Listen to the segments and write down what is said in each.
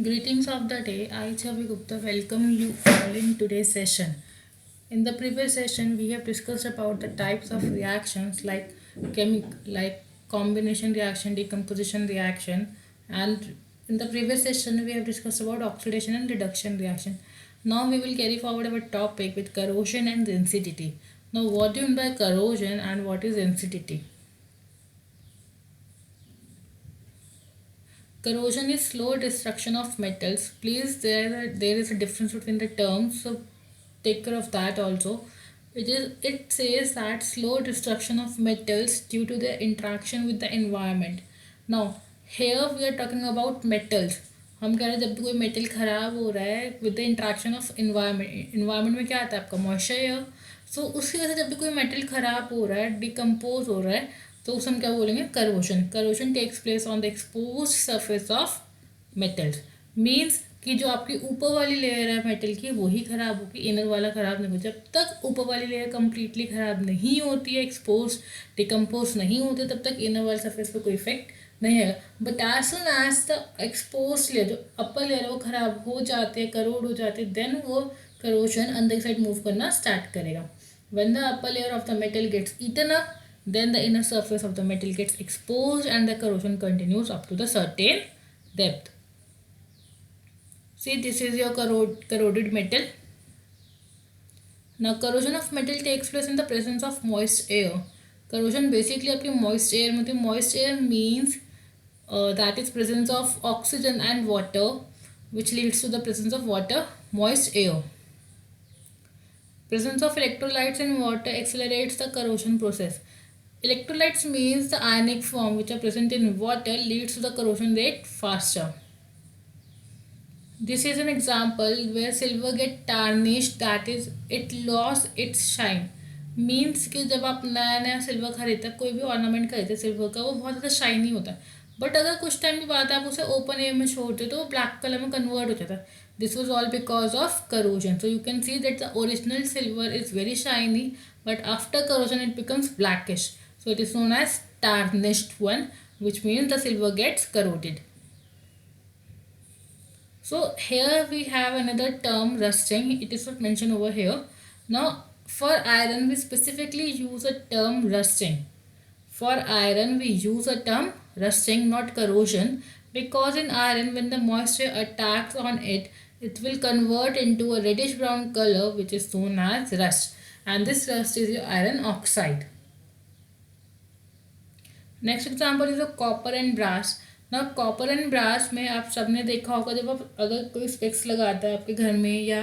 Greetings of the day. I, Chavi Gupta, welcome you all in today's session. In the previous session, we have discussed about the types of reactions like combination reaction, decomposition reaction, and in the previous session, we have discussed about oxidation and reduction reaction. Now we will carry forward our topic with corrosion and density. Now, what do you mean by corrosion and what is density? Corrosion is slow destruction of metals. Please, there is a difference between the terms, so take care of that also. It says that slow destruction of metals due to their interaction with the environment. Now, here we are talking about metals. हम कह रहे हैं जब भी कोई metal खराब हो रहा है with the interaction of environment में क्या आता है आपका मॉइस्चर एयर. सो उसकी वजह से जब भी कोई मेटल खराब हो रहा है डिकम्पोज हो रहा है तो उसे हम क्या बोलेंगे corrosion. Corrosion takes place on the expose surface of metals. Means कि जो आपकी ऊपर वाली लेयर है मेटल की वही ख़राब होगी, इनर वाला ख़राब नहीं होगा. जब तक ऊपर वाली लेयर कम्प्लीटली ख़राब नहीं होती है, एक्सपोज डिकम्पोज नहीं होती, तब तक इनर वाले सरफेस पे कोई इफेक्ट नहीं है. But as soon as the expose layer, जो अपर लेयर है वो ख़राब हो जाते हैं, करोड हो जाते हैं, देन वो करोशन अंदर साइड मूव करना स्टार्ट करेगा. When the upper layer of the metal gets eaten up, then the inner surface of the metal gets exposed and the corrosion continues up to the certain depth. See, this is your corroded metal. Now, corrosion of metal takes place in the presence of moist air. Corrosion basically आपकी moist air में होती है. Moist air means that is presence of oxygen and water, which leads to the presence of water, moist air. Presence of electrolytes in water accelerates the corrosion process. Electrolytes means the ionic form which are present in water leads to the corrosion rate faster. This is an example where silver get tarnished, that is it lost its shine. Means कि जब आप नया नया silver खरीदते हैं, कोई भी ornament खरीदते हैं सिल्वर का, वो बहुत ज़्यादा शाइनी होता है. बट अगर कुछ टाइम की बात है आप उसे ओपन एयर में छोड़ते तो वो ब्लैक कलर में कन्वर्ट हो जाता है. This was all because of corrosion. So you can see that the original silver is very shiny, but after corrosion it becomes blackish. So it is known as tarnished one, which means the silver gets corroded. So here we have another term, rusting. It is not mentioned over here. Now for iron we specifically use a term rusting. For iron we use a term rusting, not corrosion, because in iron when the moisture attacks on it, it will convert into a reddish brown color which is known as rust, and this rust is your iron oxide. Next example is copper and brass. ना copper and brass में आप सबने देखा होगा जब आप अगर कोई स्पेक्स लगाता है आपके घर में या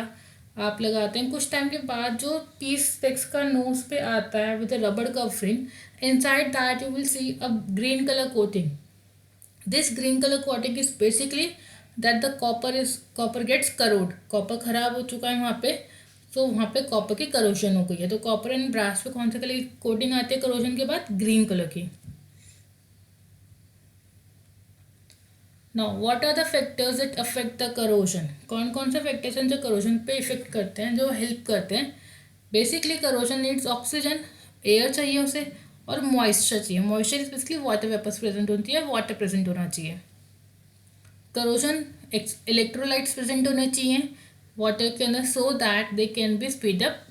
आप लगाते हैं, कुछ टाइम के बाद जो पीस स्पेक्स का नोज पे आता है with rubber covering, inside that you will see a green colour coating. This green colour coating is basically that the copper gets corrode. कॉपर खराब हो चुका है वहाँ पे, तो वहाँ पे कॉपर की करोशन हो गई है. तो कॉपर एंड ब्रास पे कौन सा कलर की कोटिंग आती है करोशन के बाद? ग्रीन कलर की. Now what are the factors that affect the corrosion. कौन कौन से फैक्टर्स हैं जो करोजन पे इफेक्ट करते हैं, जो हेल्प करते हैं? Basically corrosion needs oxygen, air चाहिए उसे, और मॉइस्चर चाहिए. Moisture is basically water vapours present होती है, वाटर प्रेजेंट होना चाहिए. करोजन इलेक्ट्रोलाइट्स प्रेजेंट होने चाहिए वाटर के अंदर so that they can be speed up.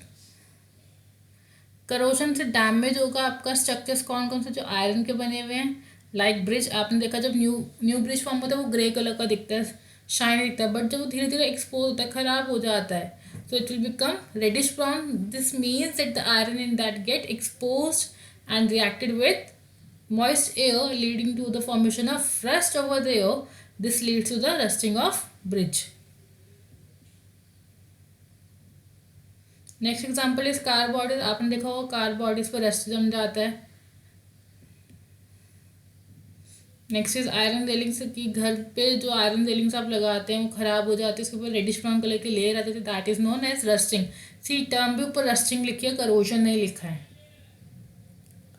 Corrosion से डैमेज होगा आपका स्ट्रक्चर्स कौन कौन से जो आयरन के बने हुए हैं, लाइक ब्रिज. आपने देखा जब न्यू ब्रिज फॉर्म होता है वो ग्रे कलर का दिखता है, शाइन दिखता है, बट जब वो धीरे धीरे एक्सपोज होता है खराब हो जाता है तो it will become reddish brown. This means that the iron in that get expose and reacted with moist air leading to the formation of rust over the air. This leads to the rusting of bridge. Next example is car bodies. आपने देखा होगा car bodies पर rust जम जाता है. Next is iron railings की. घर पे जो आयरन रेलिंग्स आप लगाते हैं वो खराब हो जाती है, उसके ऊपर रेडिश ब्राउन कलर की लेयर आती है, that is known as rusting. See term भी ऊपर रस्टिंग लिखी है, करोजन नहीं लिखा है.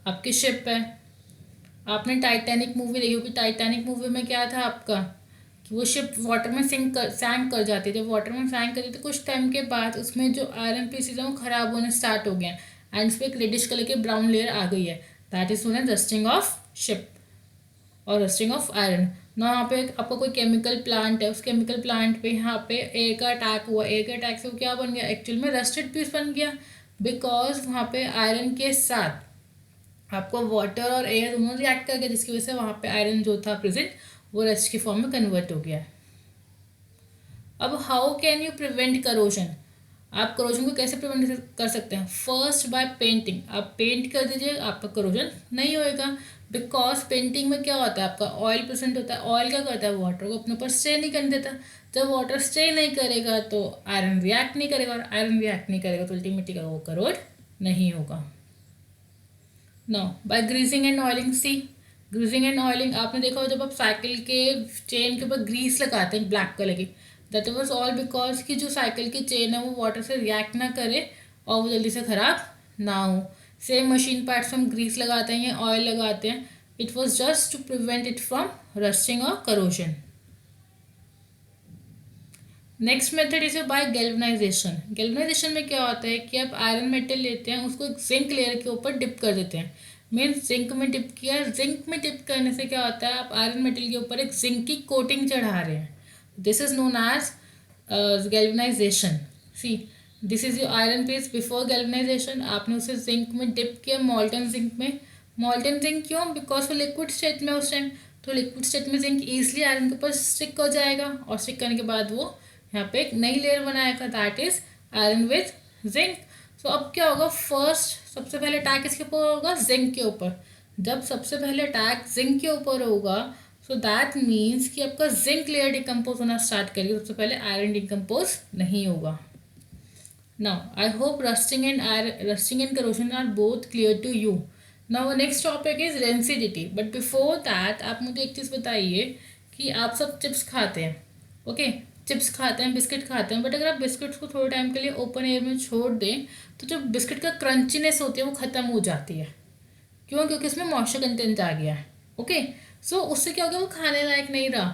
आपकी शिप है, आपने टाइटैनिक मूवी देखी होगी. टाइटैनिक मूवी में क्या था आपका कि वो शिप वाटर में सैंक कर जाती है. जब वाटर में सैंक करती तो कुछ टाइम के बाद उसमें जो आयरन पीसीज हैं वो खराब होने स्टार्ट हो गए हैं एंड उस पर एक रेडिश कलर की ब्राउन लेयर आ गई है. That is known as rusting of ship और रस्टिंग ऑफ आयरन. ना यहाँ पे आपका कोई केमिकल प्लांट है, उस केमिकल प्लांट पे यहाँ पे एयर का अटैक हुआ, एयर के अटैक से वो क्या बन गया, एक्चुअल में रस्टेड पीस बन गया, बिकॉज वहाँ पे आयरन के साथ आपको वाटर और एयर दोनों रिएक्ट कर गया, जिसकी वजह से वहाँ पे आयरन जो था प्रेजेंट वो रस्ट की फॉर्म में कन्वर्ट हो गया। अब how can you prevent corrosion, आप करोजन को कैसे प्रिवेंट कर सकते हैं? फर्स्ट बाय पेंटिंग, आप पेंट कर दीजिए, आपका करोजन नहीं होएगा, बिकॉज पेंटिंग में क्या होता है, आपका ऑयल प्रेजेंट होता है, ऑयल क्या करता है, वाटर को अपने ऊपर स्टे नहीं करने देता, जब वाटर स्टे नहीं करेगा तो आयरन रिएक्ट नहीं करेगा, और आयरन रिएक्ट नहीं करेगा तो अल्टीमेटली का वो करोड नहीं होगा। No by greasing and oiling, see greasing and oiling आपने देखा हो, जब आप साइकिल के चेन के ऊपर ग्रीस लगाते हैं ब्लैक कलर की, दैट वाज ऑल बिकॉज कि जो साइकिल की चेन है वो वाटर से रिएक्ट ना करे और वो जल्दी से ख़राब ना हो। सेम मशीन पार्ट्स हम ग्रीस लगाते हैं या ऑयल लगाते हैं, it was just to prevent it from rusting और corrosion. Next method is by galvanization. Galvanization में क्या होता है कि आप आयरन मेटल लेते हैं, उसको एक जिंक लेयर के ऊपर डिप कर देते हैं, मीन्स जिंक में डिप किया, जिंक में डिप करने से क्या होता है, आप आयरन मेटल के ऊपर एक जिंक की कोटिंग चढ़ा रहे हैं, this is known as galvanization. See this is your iron piece before galvanization, आपने उसे जिंक में डिप किया, मॉल्टन जिंक में। मॉल्टन जिंक क्यों, बिकॉज वो लिक्विड स्टेट में उस टाइम, तो लिक्विड स्टेट में जिंक ईजिली आयरन के ऊपर स्टिक हो जाएगा, और स्टिक करने के बाद वो यहाँ पे एक नई लेयर बनाएगा, that is iron with zinc. So अब क्या होगा, फर्स्ट सबसे पहले अटैक किसके ऊपर होगा, जिंक के ऊपर। जब सबसे पहले अटैक जिंक के ऊपर होगा, सो दैट मीन्स कि आपका जिंक लेयर डिकम्पोज होना स्टार्ट करेगी, सबसे पहले आयरन डिकम्पोज नहीं होगा। Now I hope rusting and corrosion are both clear to you. Now next topic is rancidity, but before that आप मुझे एक चीज़ बताइए कि आप सब चिप्स खाते हैं, ओके चिप्स खाते हैं, बिस्किट खाते हैं, बट अगर आप बिस्किट्स को थोड़े टाइम के लिए ओपन एयर में छोड़ दें तो जो बिस्किट का क्रंचीनेस होती है वो ख़त्म हो जाती है, क्यों, क्योंकि इसमें मॉइस्चर कंटेंट आ गया है, ओके। सो उससे क्या हो गया, वो खाने लायक नहीं रहा,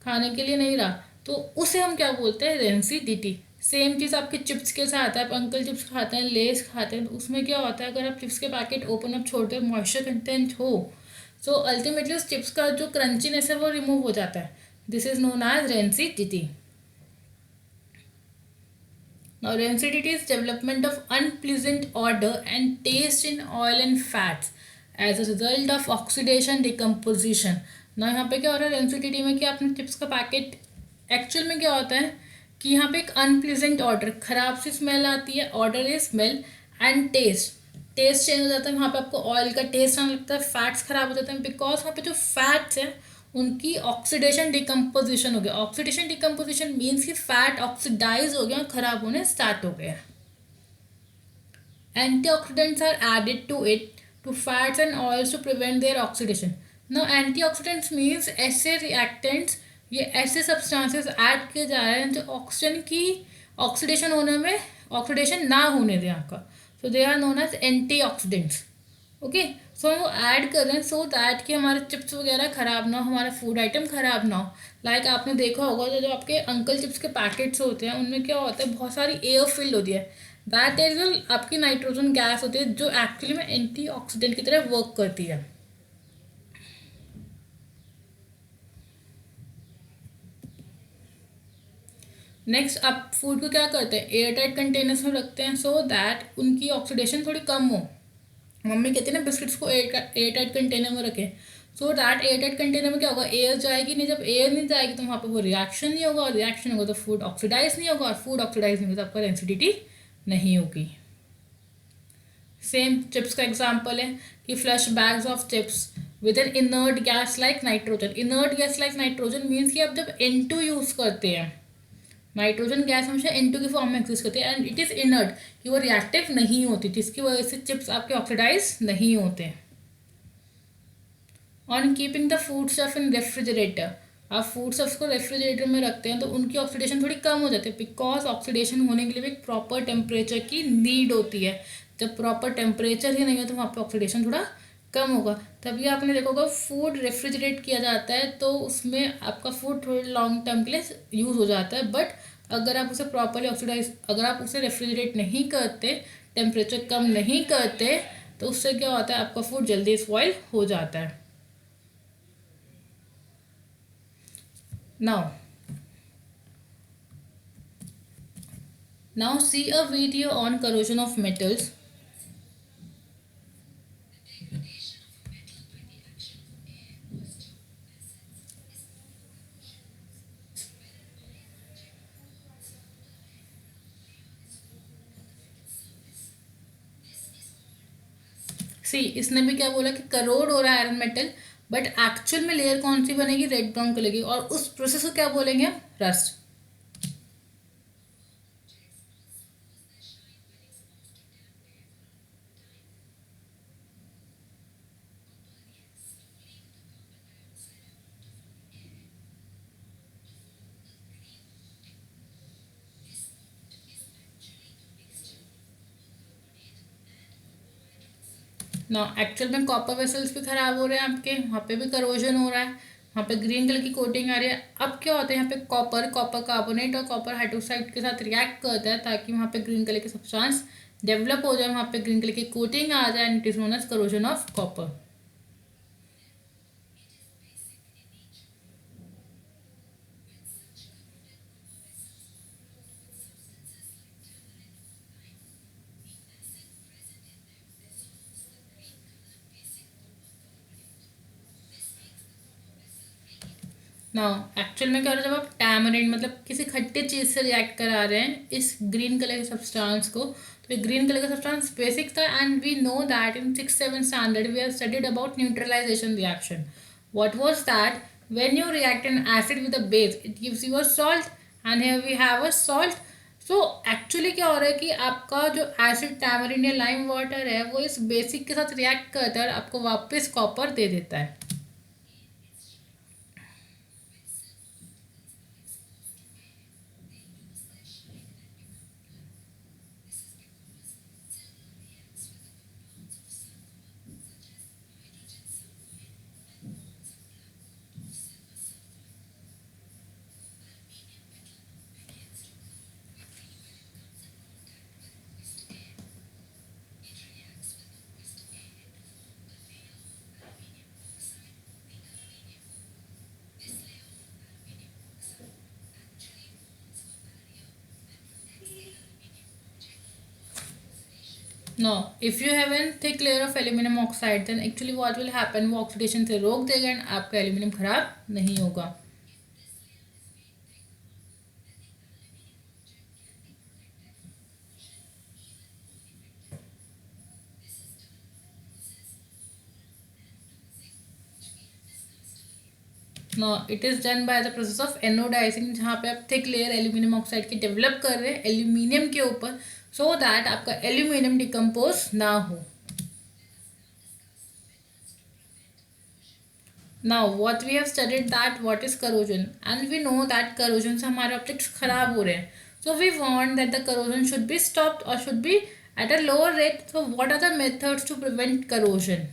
खाने के लिए नहीं रहा, तो उसे हम क्या बोलते हैं, रेंसिडिटी। सेम चीज़ आपके चिप्स के साथ है, आप अंकल चिप्स खाते हैं, लेस खाते हैं, तो उसमें क्या होता है, अगर आप चिप्स के पैकेट ओपन अप छोड़ते हैं, मॉइस्चर कंटेंट हो, सो अल्टीमेटली उस चिप्स का जो क्रंचीनेस है वो रिमूव हो जाता है, this is known as rancidity. Now, rancidity is development of unpleasant odor and taste in oil and fats as a result of oxidation decomposition. Now, यहाँ पे क्या हो रहा है रेंसिडिटी में कि आपने चिप्स का पैकेट, एक्चुअल में क्या होता है कि यहाँ पे एक अनप्लीजेंट ऑर्डर, खराब सी स्मेल आती है, odour is smell, and taste, taste change हो जाता है, वहाँ पे आपको ऑयल का टेस्ट आने लगता है, फैट्स खराब हो जाते हैं, बिकॉज वहाँ पे जो फैट्स हैं उनकी ऑक्सीडेशन डिकम्पोजिशन हो गया। ऑक्सीडेशन डिकम्पोजिशन मीन्स कि फैट ऑक्सीडाइज हो गया और खराब होने स्टार्ट हो गया। Antioxidants are added to it to fats and oils to prevent their oxidation. Now antioxidants means ऐसे रिएक्टेंट्स, ये ऐसे सब्सटेंसेस ऐड किए जा रहे हैं जो ऑक्सीजन की ऑक्सीडेशन होने में, ऑक्सीडेशन ना होने दें आपका, so they are known as antioxidants, okay. So हम वो ऐड कर रहे हैं सो दैट कि हमारे चिप्स वगैरह ख़राब ना हो, हमारा फूड आइटम ख़राब ना हो। लाइक आपने देखा होगा जो जो आपके अंकल चिप्स के पैकेट्स होते हैं उनमें क्या होता है, बहुत सारी एयर फिल्ड होती है, दैट इज आपकी नाइट्रोजन गैस होती है जो एक्चुअली में एंटीऑक्सीडेंट की तरह वर्क करती है। नेक्स्ट आप फूड को क्या करते हैं, एयर टाइट कंटेनर्स में रखते हैं सो दैट उनकी ऑक्सीडेशन थोड़ी कम हो। मम्मी कहती है ना बिस्किट्स को एयर टाइट कंटेनर में रखें, so that air tight container में क्या होगा, एयर जाएगी नहीं, जब एयर नहीं जाएगी तो वहाँ पे वो रिएक्शन नहीं होगा, और रिएक्शन होगा तो फूड ऑक्सीडाइज नहीं होगा, और फूड ऑक्सीडाइज नहीं होगा तो आपका रेंसिडिटी नहीं होगी। सेम चिप्स का एग्जाम्पल है कि flush bags of chips with N inert gas like nitrogen. Inert gas like nitrogen means कि आप जब N2 यूज़ करते हैं, नाइट्रोजन गैस हमेशा N2 की फॉर्म में एग्जिस्ट करती है, एंड इट इज़ इनर्ट, कि वो रिएक्टिव नहीं होती, जिसकी वजह से चिप्स आपके ऑक्सीडाइज नहीं होते। On keeping the food stuff in refrigerator, आप फूड स्टफ्स को रेफ्रिजरेटर में रखते हैं तो उनकी ऑक्सीडेशन थोड़ी कम हो जाती है, बिकॉज ऑक्सीडेशन होने के लिए भी एक प्रॉपर टेम्परेचर की नीड होती है, जब प्रॉपर टेम्परेचर ही नहीं है तो वहाँ पे ऑक्सीडेशन थोड़ा कम होगा। तभी आपने देखा होगा फूड रेफ्रिजरेट किया जाता है तो उसमें आपका फूड थोड़े लॉन्ग टर्म के लिए यूज़ हो जाता है, बट अगर आप उसे प्रॉपरली ऑक्सीडाइज, अगर आप उसे रेफ्रिजरेट नहीं करते, टेम्परेचर कम नहीं करते, तो उससे क्या होता है आपका फूड जल्दी स्पॉइल हो जाता है। Now, now see a video on corrosion of metals. सी इसने भी क्या बोला कि करोड हो रहा है आयरन मेटल, बट एक्चुअल में लेयर कौन सी बनेगी, रेड ब्राउन कलर की, और उस प्रोसेस को क्या बोलेंगे हम, रस्ट. ना एक्चुअल में कॉपर वेसल्स भी खराब हो रहे हैं आपके, वहाँ पे भी करोजन हो रहा है, वहाँ पे ग्रीन कलर की कोटिंग आ रही है. अब क्या होता है यहाँ पे कॉपर, कॉपर कार्बोनेट और कॉपर हाइड्रोक्साइड के साथ रिएक्ट करता है ताकि वहाँ पे ग्रीन कलर के सब्सटेंस डेवलप हो जाए, वहाँ पे ग्रीन कलर की कोटिंग आ जाए, and it is known as corrosion of copper. ना एक्चुअल में क्या हो रहा है, जब आप टैमरिन मतलब किसी खट्टे चीज़ से रिएक्ट करा रहे हैं इस ग्रीन कलर के सब्सटेंस को, तो ये ग्रीन कलर का सब्सटेंस बेसिक था, and we know that in 6-7 standard we have studied about neutralization reaction. What was that, when you react an acid with a base it gives you a salt, and here we have a salt. So actually क्या हो रहा है कि आपका जो acid tamarind या lime water है वो इस बेसिक के साथ रिएक्ट करता है और आपको वापस कॉपर दे देता है. No, if you have a thick layer of aluminum oxide, then actually what will happen, वो ऑक्सीडेशन से रोक देगा एंड आपका एल्यूमिनियम खराब नहीं होगा. No, it is done by the process of anodizing, जहाँ पे आप थिक लेयर एल्यूमिनियम ऑक्साइड की डेवलप कर रहे हैं एल्यूमिनियम के ऊपर, सो दैट आपका एल्यूमिनियम डिकम्पोज ना हो. Now what we have studied that what is corrosion, and we know that corrosion से हमारे ऑब्जेक्ट्स खराब हो रहे हैं, so we want that the corrosion should be stopped और should be at a lower rate. So what are the methods to prevent corrosion.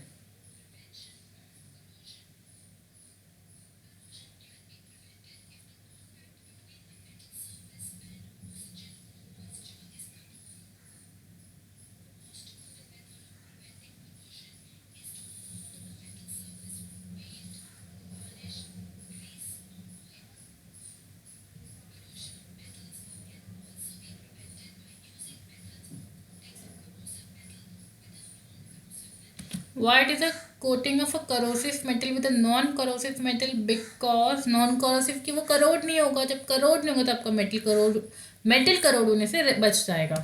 Why it is a coating of a corrosive metal with a non-corrosive metal? Because non-corrosive की वो corrode नहीं होगा, जब करोड नहीं होगा तो आपका मेटल करोड होने से बच जाएगा.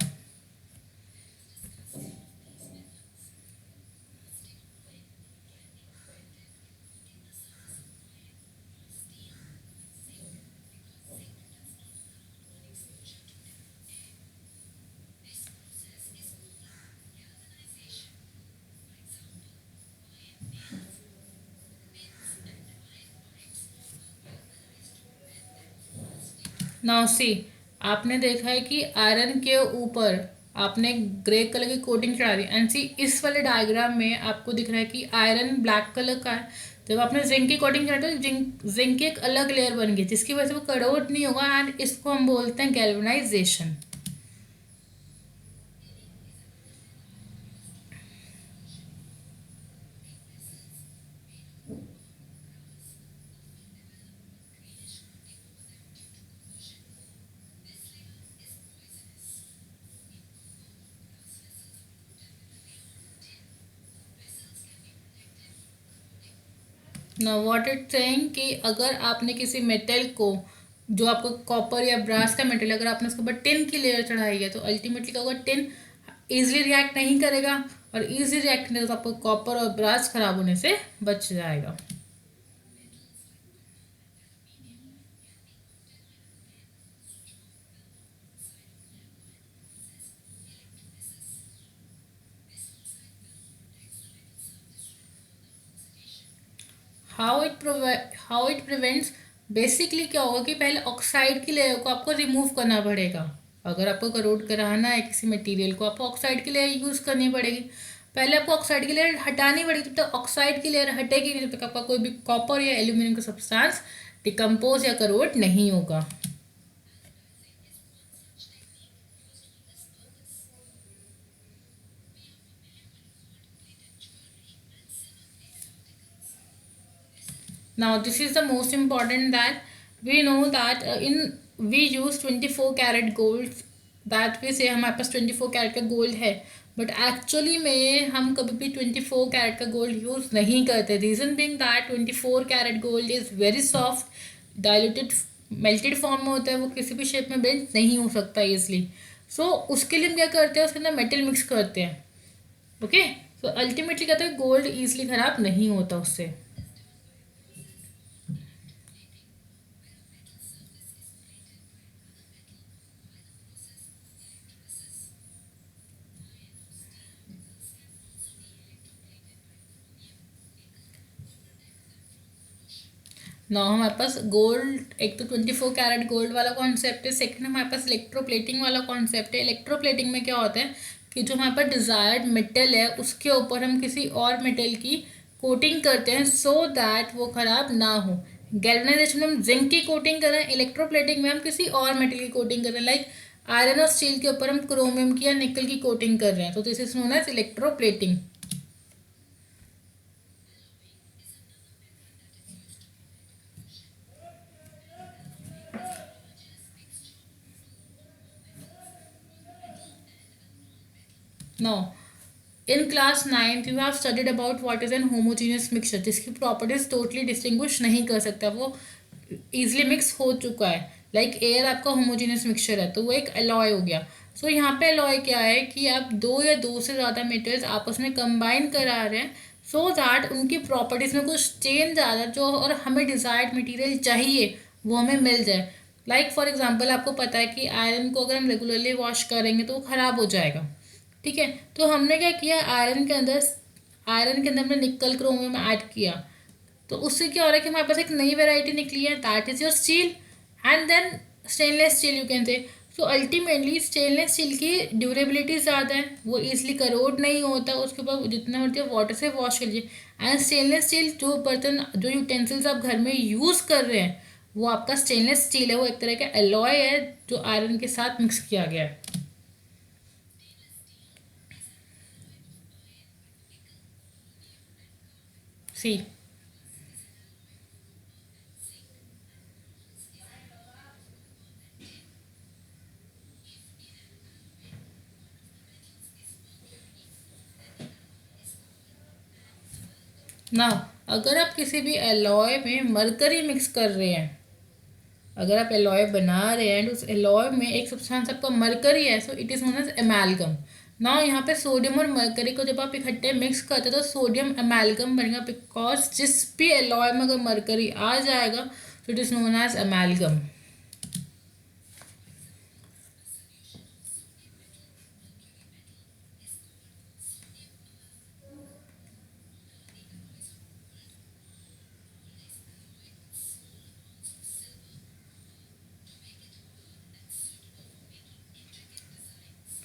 नाउ सी, आपने देखा है कि आयरन के ऊपर आपने ग्रे कलर की कोटिंग चढ़ा दी, एंड सी इस वाले डायग्राम में आपको दिख रहा है कि आयरन ब्लैक कलर का है. जब आपने जिंक की कोटिंग चढ़ा तो जिंक की एक अलग लेयर बन गई जिसकी वजह से वो करोड नहीं होगा, एंड इसको हम बोलते हैं गैल्वेनाइजेशन. ना व्हाट इट सेइंग कि अगर आपने किसी मेटल को, जो आपको कॉपर या ब्रास का मेटल, अगर आपने उसके ऊपर टिन की लेयर चढ़ाई है तो अल्टीमेटली क्या होगा, टिन ईजिली रिएक्ट नहीं करेगा, और ईजिली रिएक्ट करेगा तो आपको कॉपर और ब्रास खराब होने से बच जाएगा। हाउ इट प्रिवेंट्स, बेसिकली क्या होगा कि पहले ऑक्साइड की लेयर को आपको रिमूव करना पड़ेगा। अगर आपको करोड कराना है किसी मटेरियल को, आपको ऑक्साइड की लेयर यूज़ करनी पड़ेगी। पहले आपको ऑक्साइड की लेयर हटानी पड़ेगी, जब तक ऑक्साइड की लेयर हटेगी नहीं तब तक आपका कोई भी कॉपर या एल्यूमिनियम का सब्सटेंस डिकम्पोज या करोड नहीं होगा। Now this is the most important, that we know that in we use 24 carat gold, that we say हमारे पास 24 कैरेट का गोल्ड है, बट एक्चुअली में हम कभी भी 24 कैरेट का गोल्ड यूज़ नहीं करते। Reason being that 24 carat gold is very soft, diluted, melted form में होता है, वो किसी भी शेप में बेंड नहीं हो सकता ईजिली। सो उसके लिए हम क्या करते हैं, उसके अंदर मेटल मिक्स करते हैं। ओके, सो अल्टीमेटली कहते हैं गोल्ड ईजिली ख़राब नहीं होता उससे। ना हमारे पास गोल्ड, एक तो 24 कैरेट गोल्ड वाला कॉन्सेप्ट है, सेकंड हमारे पास इलेक्ट्रोप्लेटिंग वाला कॉन्सेप्ट है। इलेक्ट्रोप्लेटिंग में क्या होता है कि जो हमारे पास डिज़ायर्ड मेटल है उसके ऊपर हम किसी और मेटल की कोटिंग करते हैं सो दैट वो ख़राब ना हो। गैल्वेनाइजेशन में हम जिंक की कोटिंग कर रहे हैं, इलेक्ट्रोप्लेटिंग में हम किसी और मेटल की कोटिंग कर रहे हैं, लाइक आयरन और स्टील के ऊपर हम क्रोमियम की या निकल की कोटिंग कर रहे हैं, तो this is known as electroplating. No, in class 9th you have studied about what is an homogeneous mixture, जिसकी प्रॉपर्टीज टोटली डिस्टिंग्विश नहीं कर सकता, वो इजिली मिक्स हो चुका है। लाइक एयर आपका होमोजीनियस मिक्सचर है तो वो एक अलॉय हो गया। सो यहाँ पे अलॉय क्या है कि आप दो या दो से ज़्यादा मेटल्स आपस में कंबाइन करा रहे हैं सो दैट उनकी प्रॉपर्टीज़ में कुछ चेंज आ जाए, जो और हमें डिज़ायर्ड मटेरियल चाहिए वो हमें मिल जाए। लाइक फॉर एग्जांपल आपको पता है कि आयरन को अगर हम रेगुलरली वॉश करेंगे तो वो ख़राब हो जाएगा। ठीक है, तो हमने क्या किया, आयरन के अंदर हमने निकल क्रोमियम ऐड किया, तो उससे क्या हो रहा है कि हमारे पास एक नई वेराइटी निकली है, that is your steel, and then stainless steel you can say. So ultimately stainless steel की ड्यूरेबिलिटी ज़्यादा है, वो ईजिली करोड नहीं होता, उसके ऊपर जितना मर्जी आप वाटर से वॉश कर लीजिए। एंड स्टेनलेस स्टील, जो बर्तन जो यूटेंसिल्स आप घर में यूज़ कर रहे हैं वो आपका स्टेनलेस स्टील है, वो एक तरह का एलॉय है जो आयरन के साथ मिक्स किया गया है। सी, ना अगर आप किसी भी एलॉय में मरकरी मिक्स कर रहे हैं, अगर आप एलॉय बना रहे हैं एंड उस एलॉय में एक सब्सटेंस आपका मरकरी है, so it is known as amalgam. ना यहाँ पे सोडियम और मरकरी को जब आप इकट्ठे मिक्स करते हैं तो सोडियम एमैल्गम बनेगा, बिकॉज जिस भी एलॉय में अगर मरकरी आ जाएगा तो it is known as amalgam.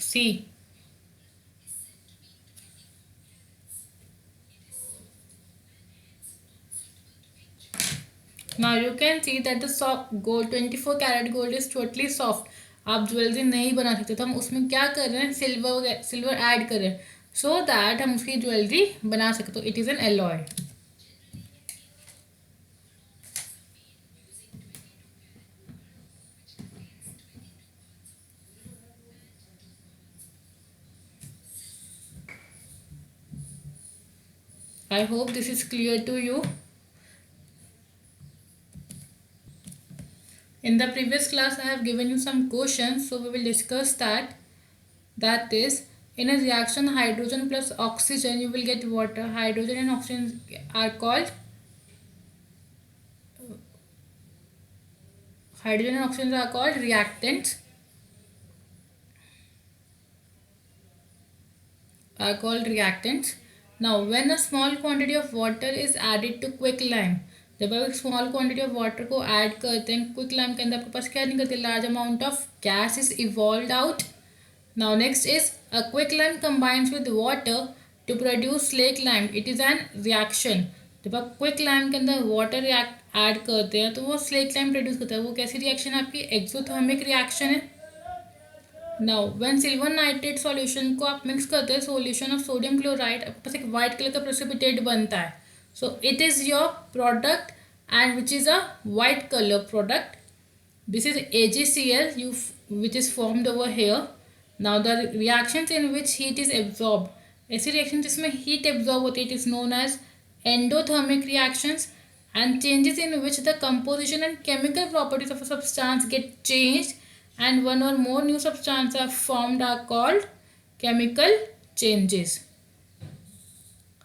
See, now you can see that the soft gold 24 carat gold is totally soft. आप ज्वेलरी नहीं बना सकते, तो हम उसमें क्या कर रहे हैं, सिल्वर ऐड कर रहे हैं सो दैट हम उसकी ज्वेलरी बना सकते, तो it is an alloy. I hope this is clear to you. In the previous class, I have given you some questions, so we will discuss that. That is, in a reaction hydrogen plus oxygen, you will get water. Hydrogen and oxygen are called reactants. Now, when a small quantity of water is added to quicklime, जब आप एक small quantity of water को add करते हैं quick lime के अंदर, आपके पास क्या निकलती है? Large amount of gas is evolve out. Now next is a quicklime combines with water to produce slake lime. It is an reaction. जब आप क्विक लाइम के अंदर वाटर ऐड करते हैं तो वो स्लेक लाइम प्रोड्यूस करता है. वो कैसी रिएक्शन है आपकी? एक्सोथर्मिक रिएक्शन है. Now when silver nitrate solution को आप मिक्स करते हैं सॉल्यूशन ऑफ सोडियम क्लोराइड, आपके पास एक वाइट कलर का प्रेसिपिटेट बनता है. So it is your product and which is a white colour product. This is AgCl which is formed over here. Now the reactions in which heat is absorbed. ऐसी reaction जिसमें heat absorb होती है, it is known as endothermic reactions. And changes in which the composition and chemical properties of a substance get changed and one or more new substances are formed are called chemical changes.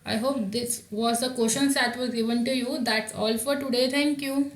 I hope this was the questions that were given to you. That's all for today. Thank you.